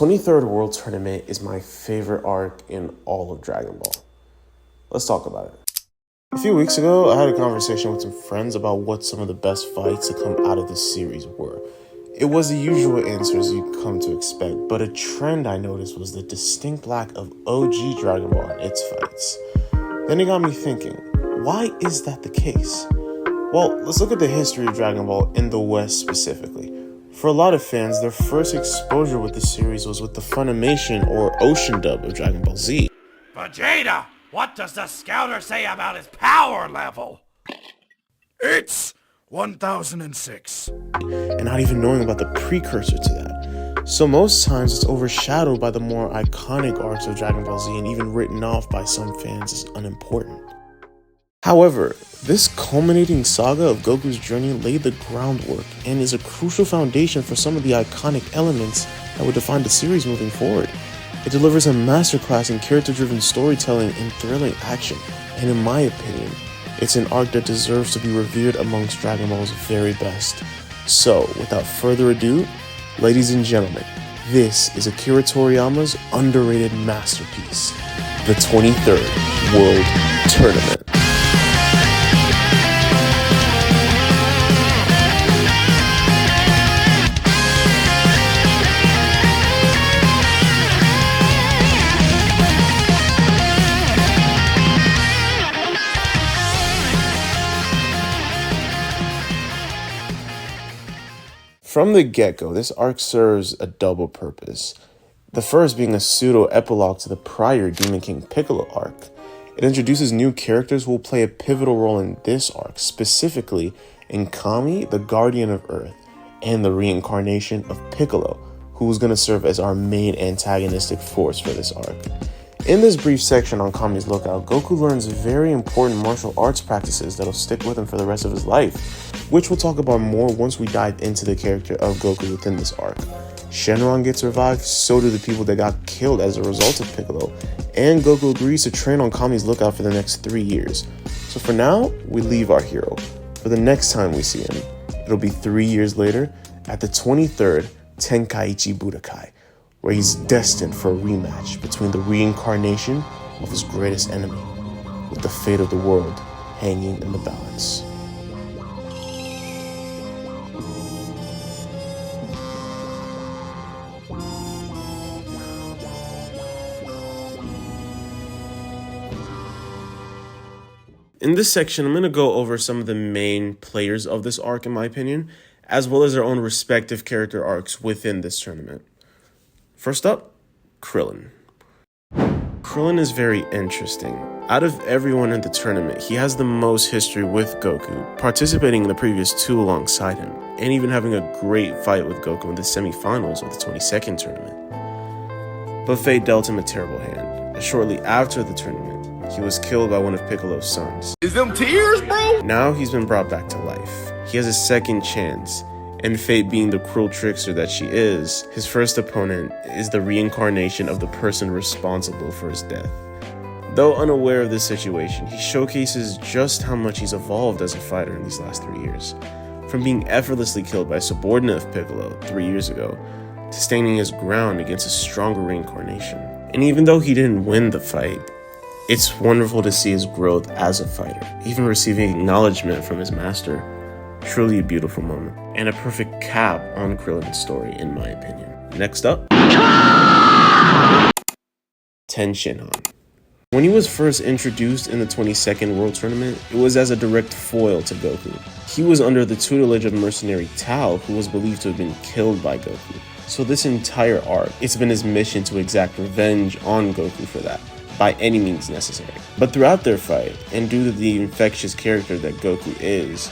23rd World Tournament is my favorite arc in all of Dragon Ball. Let's talk about it. A few weeks ago, I had a conversation with some friends about what some of the best fights to come out of this series were. It was the usual answers you'd come to expect, but a trend I noticed was the distinct lack of OG Dragon Ball in its fights. Then it got me thinking, why is that the case? Well, let's look at the history of Dragon Ball in the West specifically. For a lot of fans, their first exposure with the series was with the Funimation or Ocean dub of Dragon Ball Z. Vegeta, what does the scouter say about his power level? It's 1006. And not even knowing about the precursor to that. So most times it's overshadowed by the more iconic arcs of Dragon Ball Z and even written off by some fans as unimportant. However, this culminating saga of Goku's journey laid the groundwork and is a crucial foundation for some of the iconic elements that would define the series moving forward. It delivers a masterclass in character-driven storytelling and thrilling action, and in my opinion, it's an arc that deserves to be revered amongst Dragon Ball's very best. So, without further ado, ladies and gentlemen, this is Akira Toriyama's underrated masterpiece, the 23rd World Tournament. From the get-go, this arc serves a double purpose. The first being a pseudo-epilogue to the prior Demon King Piccolo arc. It introduces new characters who will play a pivotal role in this arc, specifically in Kami, the Guardian of Earth, and the reincarnation of Piccolo, who is going to serve as our main antagonistic force for this arc. In this brief section on Kami's lookout, Goku learns very important martial arts practices that'll stick with him for the rest of his life, which we'll talk about more once we dive into the character of Goku within this arc. Shenron gets revived, so do the people that got killed as a result of Piccolo, and Goku agrees to train on Kami's lookout for the next 3 years. So for now, we leave our hero. For the next time we see him, it'll be 3 years later at the 23rd Tenkaichi Budokai, where he's destined for a rematch between the reincarnation of his greatest enemy, with the fate of the world hanging in the balance. In this section, I'm going to go over some of the main players of this arc, in my opinion, as well as their own respective character arcs within this tournament. First up, Krillin. Krillin is very interesting. Out of everyone in the tournament, he has the most history with Goku, participating in the previous 2 alongside him, and even having a great fight with Goku in the semifinals of the 22nd tournament. But fate dealt him a terrible hand, as shortly after the tournament, he was killed by one of Piccolo's sons. Is them tears, bro? Now he's been brought back to life. He has a second chance, and fate being the cruel trickster that she is, his first opponent is the reincarnation of the person responsible for his death. Though unaware of this situation, he showcases just how much he's evolved as a fighter in these last 3 years. From being effortlessly killed by a subordinate of Piccolo 3 years ago, to standing his ground against a stronger reincarnation. And even though he didn't win the fight, it's wonderful to see his growth as a fighter, even receiving acknowledgement from his master. Truly a beautiful moment, and a perfect cap on Krillin's story, in my opinion. Next up, Ten Shinhan. When he was first introduced in the 22nd World Tournament, it was as a direct foil to Goku. He was under the tutelage of mercenary Tao, who was believed to have been killed by Goku. So this entire arc, it's been his mission to exact revenge on Goku for that, by any means necessary. But throughout their fight, and due to the infectious character that Goku is,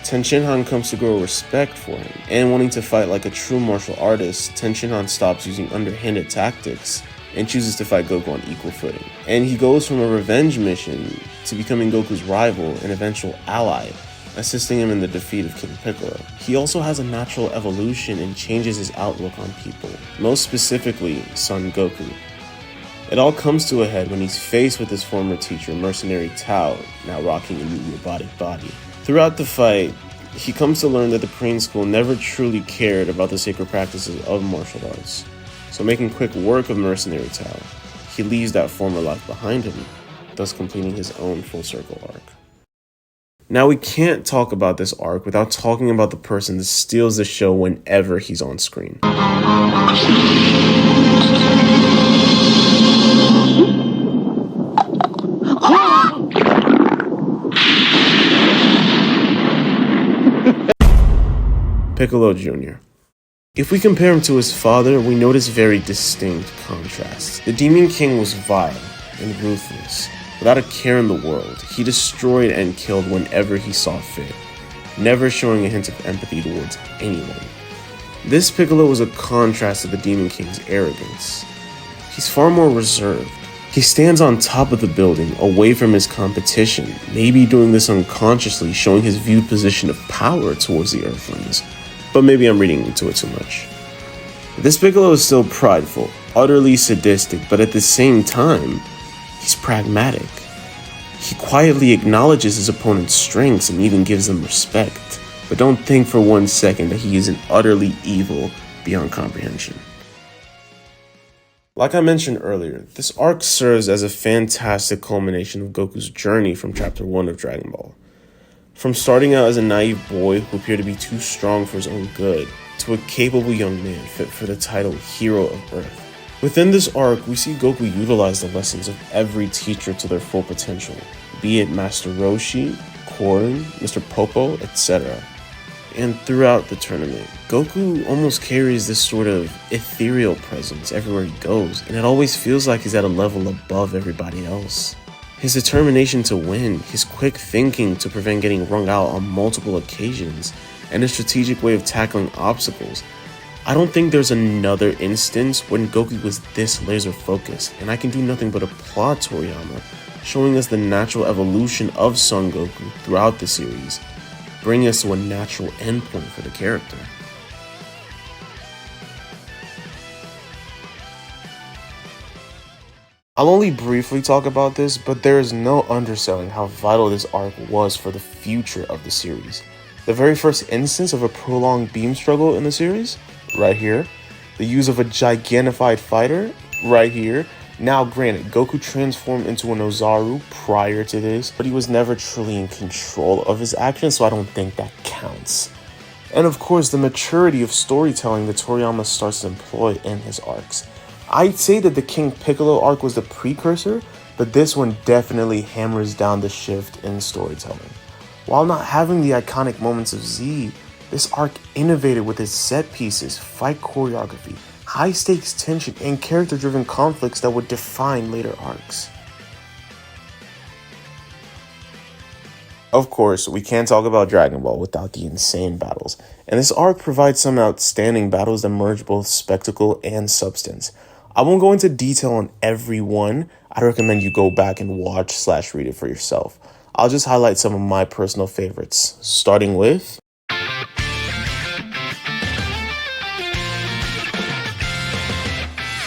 Ten Shinhan comes to grow respect for him, and wanting to fight like a true martial artist, Ten Shinhan stops using underhanded tactics and chooses to fight Goku on equal footing. And he goes from a revenge mission to becoming Goku's rival and eventual ally, assisting him in the defeat of King Piccolo. He also has a natural evolution and changes his outlook on people, most specifically Son Goku. It all comes to a head when he's faced with his former teacher, Mercenary Tao, now rocking a new robotic body. Throughout the fight, he comes to learn that the Preen School never truly cared about the sacred practices of martial arts. so making quick work of mercenary Tao. He leaves that former life behind him, thus completing his own full circle arc. Now we can't talk about this arc without talking about the person that steals the show whenever he's on screen. Piccolo Jr. If we compare him to his father, we notice very distinct contrasts. The Demon King was vile and ruthless. Without a care in the world, he destroyed and killed whenever he saw fit, never showing a hint of empathy towards anyone. This Piccolo was a contrast to the Demon King's arrogance. He's far more reserved. He stands on top of the building, away from his competition, maybe doing this unconsciously, showing his viewed position of power towards the Earthlings. But maybe I'm reading into it too much. This Piccolo is still prideful, utterly sadistic, but at the same time, he's pragmatic. He quietly acknowledges his opponent's strengths and even gives them respect, but don't think for 1 second that he isn't utterly evil beyond comprehension. Like I mentioned earlier, this arc serves as a fantastic culmination of Goku's journey from Chapter 1 of Dragon Ball. From starting out as a naive boy who appeared to be too strong for his own good, to a capable young man fit for the title Hero of Earth. Within this arc, we see Goku utilize the lessons of every teacher to their full potential, be it Master Roshi, Korin, Mr. Popo, etc. And throughout the tournament, Goku almost carries this sort of ethereal presence everywhere he goes, and it always feels like he's at a level above everybody else. His determination to win, his quick thinking to prevent getting wrung out on multiple occasions, and his strategic way of tackling obstacles. I don't think there's another instance when Goku was this laser focused, and I can do nothing but applaud Toriyama, showing us the natural evolution of Son Goku throughout the series, bringing us to a natural endpoint for the character. I'll only briefly talk about this, but there is no underselling how vital this arc was for the future of the series. The very first instance of a prolonged beam struggle in the series, right here. The use of a gigantified fighter, right here. Now granted, Goku transformed into an Ozaru prior to this, but he was never truly in control of his actions, so I don't think that counts. And of course, the maturity of storytelling that Toriyama starts to employ in his arcs. I'd say that the King Piccolo arc was the precursor, but this one definitely hammers down the shift in storytelling. While not having the iconic moments of Z, this arc innovated with its set pieces, fight choreography, high stakes tension, and character driven conflicts that would define later arcs. Of course, we can't talk about Dragon Ball without the insane battles, and this arc provides some outstanding battles that merge both spectacle and substance. I won't go into detail on every one. I'd recommend you go back and watch/read it for yourself. I'll just highlight some of my personal favorites, starting with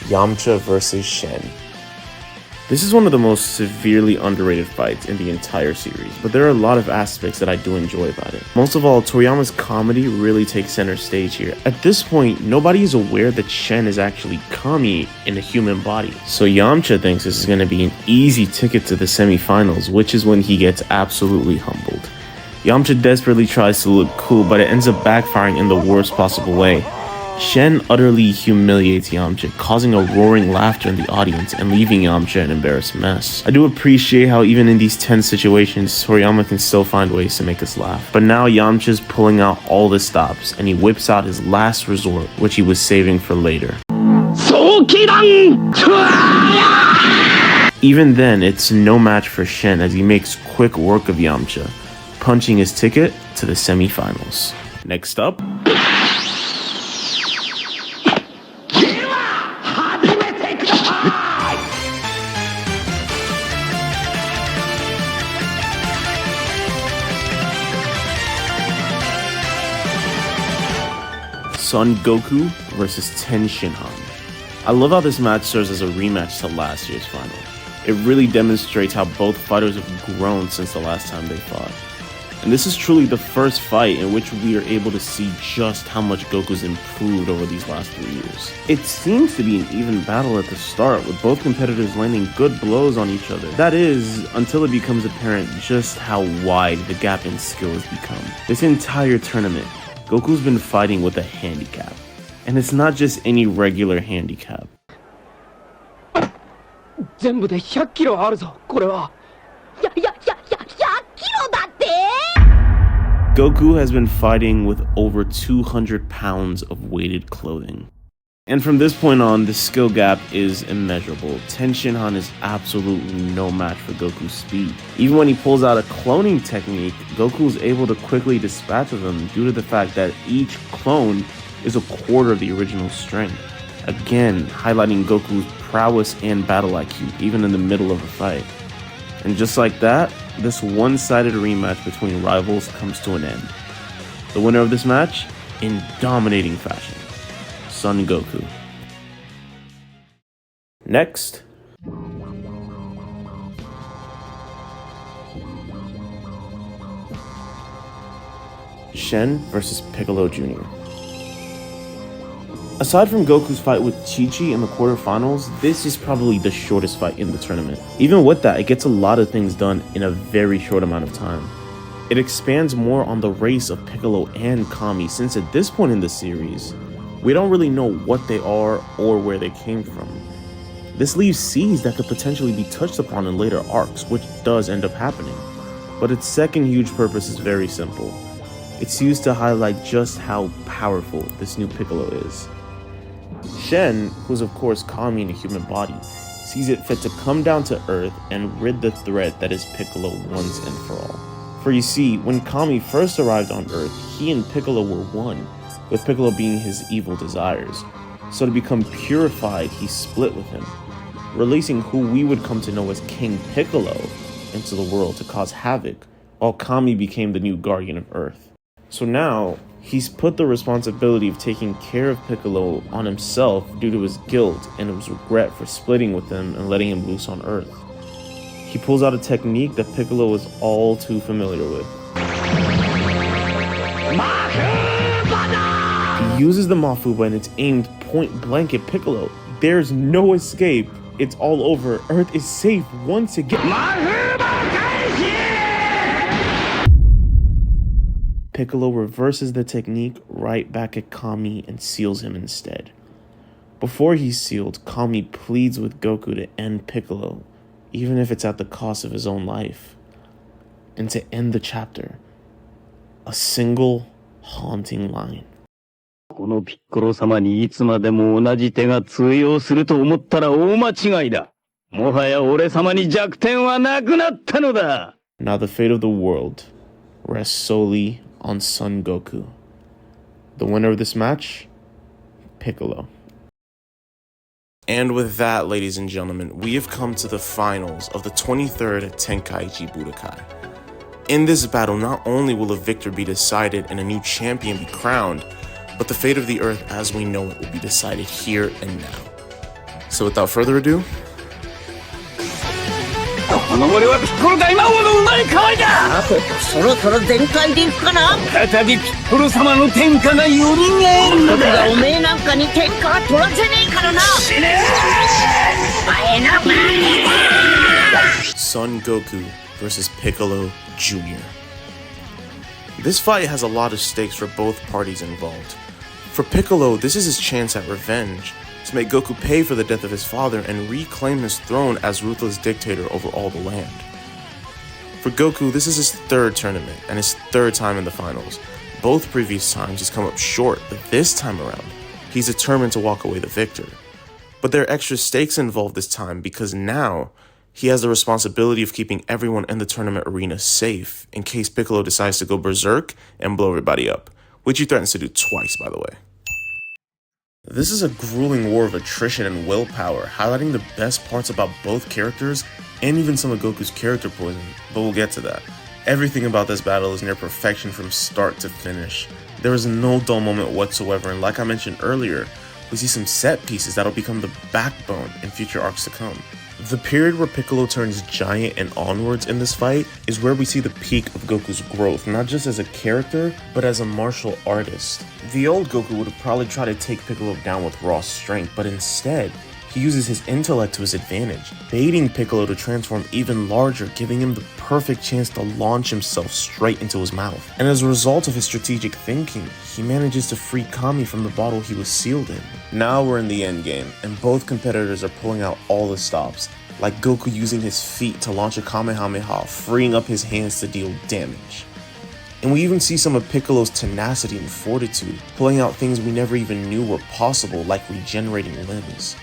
Yamcha vs. Shen. This is one of the most severely underrated fights in the entire series, but there are a lot of aspects that I do enjoy about it. Most of all, Toriyama's comedy really takes center stage here. At this point, nobody is aware that Shen is actually Kami in a human body. So Yamcha thinks this is going to be an easy ticket to the semifinals, which is when he gets absolutely humbled. Yamcha desperately tries to look cool, but it ends up backfiring in the worst possible way. Shen utterly humiliates Yamcha, causing a roaring laughter in the audience and leaving Yamcha an embarrassed mess. I do appreciate how even in these tense situations, Toriyama can still find ways to make us laugh. But now Yamcha's pulling out all the stops, and he whips out his last resort, which he was saving for later. Even then, it's no match for Shen as he makes quick work of Yamcha, punching his ticket to the semifinals. Next up, Son Goku versus Ten Shinhan. I love how this match serves as a rematch to last year's final. It really demonstrates how both fighters have grown since the last time they fought. And this is truly the first fight in which we are able to see just how much Goku's improved over these last 3 years. It seems to be an even battle at the start, with both competitors landing good blows on each other. That is, until it becomes apparent just how wide the gap in skill has become. This entire tournament, Goku's been fighting with a handicap. And it's not just any regular handicap. 全部で100キロあるぞ、これは。100キロだって Goku has been fighting with over 200 pounds of weighted clothing. And from this point on, the skill gap is immeasurable. Ten Shinhan is absolutely no match for Goku's speed. Even when he pulls out a cloning technique, Goku is able to quickly dispatch of them due to the fact that each clone is a quarter of the original strength. Again, highlighting Goku's prowess and battle IQ, even in the middle of a fight. And just like that, this one-sided rematch between rivals comes to an end. The winner of this match, in dominating fashion, Son Goku. Next, Shen versus Piccolo Jr. Aside from Goku's fight with Chi-Chi in the quarterfinals, this is probably the shortest fight in the tournament. Even with that, it gets a lot of things done in a very short amount of time. It expands more on the race of Piccolo and Kami, since at this point in the series, we don't really know what they are or where they came from. This leaves seeds that could potentially be touched upon in later arcs, which does end up happening. But its second huge purpose is very simple. It's used to highlight just how powerful this new Piccolo is. Shen, who's of course Kami in a human body, sees it fit to come down to Earth and rid the threat that is Piccolo once and for all. For you see, when Kami first arrived on Earth, he and Piccolo were one, with Piccolo being his evil desires. So to become purified, he split with him, releasing who we would come to know as King Piccolo into the world to cause havoc, while Kami became the new guardian of Earth. So now, he's put the responsibility of taking care of Piccolo on himself due to his guilt and his regret for splitting with him and letting him loose on Earth. He pulls out a technique that Piccolo is all too familiar with. He uses the Mafuba and it's aimed point blank at Piccolo. There's no escape. It's all over. Earth is safe once again. Piccolo reverses the technique right back at Kami and seals him instead. Before he's sealed, Kami pleads with Goku to end Piccolo, even if it's at the cost of his own life. And to end the chapter, a single haunting line. このピッコロ様にいつまでも同じ手が通用すると思ったら大間違いだ。もはや俺様に弱点はなくなったのだ。Now the fate of the world rests solely on Son Goku. The winner of this match, Piccolo. And with that, ladies and gentlemen, we have come to the finals of the 23rd Tenkaichi Budokai. In this battle, not only will a victor be decided and a new champion be crowned, but the fate of the Earth as we know it will be decided here and now. So without further ado, この俺はピッコロ大魔王の生まれ変わりだ。そろそろ全開でいくかな。再びピッコロ様の天下が蘇るのだ。おめえなんかに天下は取らせねえからな。死ねお前の負けだ。 Son Goku versus Piccolo Jr. This fight has a lot of stakes for both parties involved. For Piccolo, this is his chance at revenge, to make Goku pay for the death of his father and reclaim his throne as ruthless dictator over all the land. For Goku, this is his third tournament and his third time in the finals. Both previous times he's come up short, but this time around, he's determined to walk away the victor. But there are extra stakes involved this time because now he has the responsibility of keeping everyone in the tournament arena safe in case Piccolo decides to go berserk and blow everybody up, which he threatens to do twice, by the way. This is a grueling war of attrition and willpower, highlighting the best parts about both characters and even some of Goku's character poison, but we'll get to that. Everything about this battle is near perfection from start to finish. There is no dull moment whatsoever, and like I mentioned earlier, we see some set pieces that'll become the backbone in future arcs to come. The period where Piccolo turns giant and onwards in this fight is where we see the peak of Goku's growth, not just as a character, but as a martial artist. The old Goku would have probably tried to take Piccolo down with raw strength, but instead, he uses his intellect to his advantage, baiting Piccolo to transform even larger, giving him the perfect chance to launch himself straight into his mouth. And as a result of his strategic thinking, he manages to free Kami from the bottle he was sealed in. Now we're in the endgame, and both competitors are pulling out all the stops, like Goku using his feet to launch a Kamehameha, freeing up his hands to deal damage. And we even see some of Piccolo's tenacity and fortitude, pulling out things we never even knew were possible, like regenerating limbs.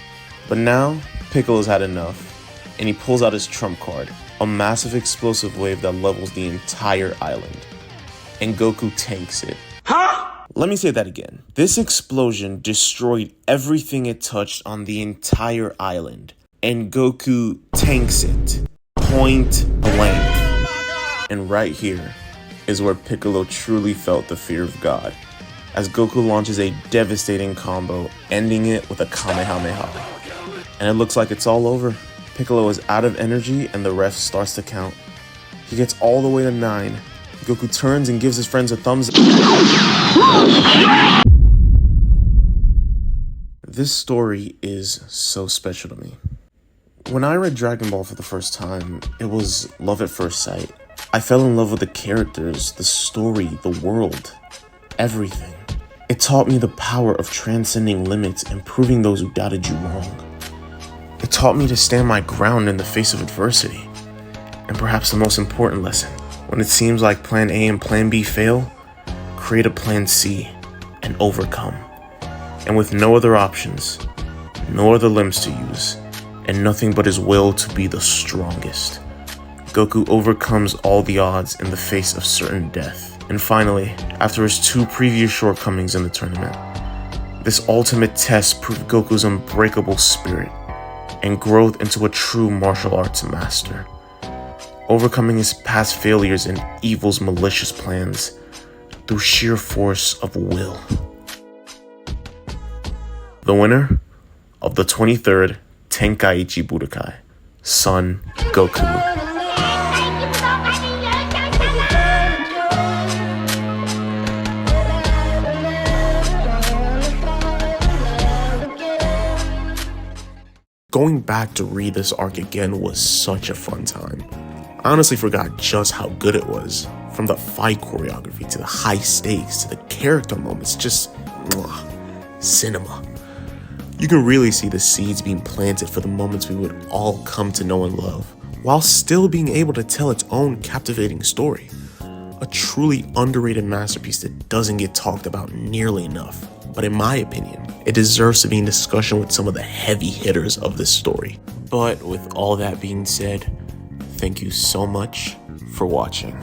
But now, Piccolo's had enough, and he pulls out his trump card, a massive explosive wave that levels the entire island. And Goku tanks it. Let me say that again. This explosion destroyed everything it touched on the entire island, and Goku tanks it, point blank. And right here is where Piccolo truly felt the fear of God, as Goku launches a devastating combo, ending it with a Kamehameha. And it looks like it's all over. Piccolo is out of energy and the ref starts to count. He gets all the way to 9. Goku turns and gives his friends a thumbs up. This story is so special to me. When I read Dragon Ball for the first time, it was love at first sight. I fell in love with the characters, the story, the world, everything. It taught me the power of transcending limits and proving those who doubted you wrong. It taught me to stand my ground in the face of adversity. And perhaps the most important lesson, when it seems like plan A and plan B fail, create a plan C and overcome. And with no other options, no other limbs to use, and nothing but his will to be the strongest, Goku overcomes all the odds in the face of certain death. And finally, after his 2 previous shortcomings in the tournament, this ultimate test proved Goku's unbreakable spirit and growth into a true martial arts master, overcoming his past failures and evil's malicious plans through sheer force of will. The winner of the 23rd Tenkaichi Budokai, Son Goku. Going back to read this arc again was such a fun time. I honestly forgot just how good it was. From the fight choreography to the high stakes to the character moments, just cinema. You can really see the seeds being planted for the moments we would all come to know and love, while still being able to tell its own captivating story. A truly underrated masterpiece that doesn't get talked about nearly enough. But in my opinion, it deserves to be in discussion with some of the heavy hitters of this story. But with all that being said, thank you so much for watching.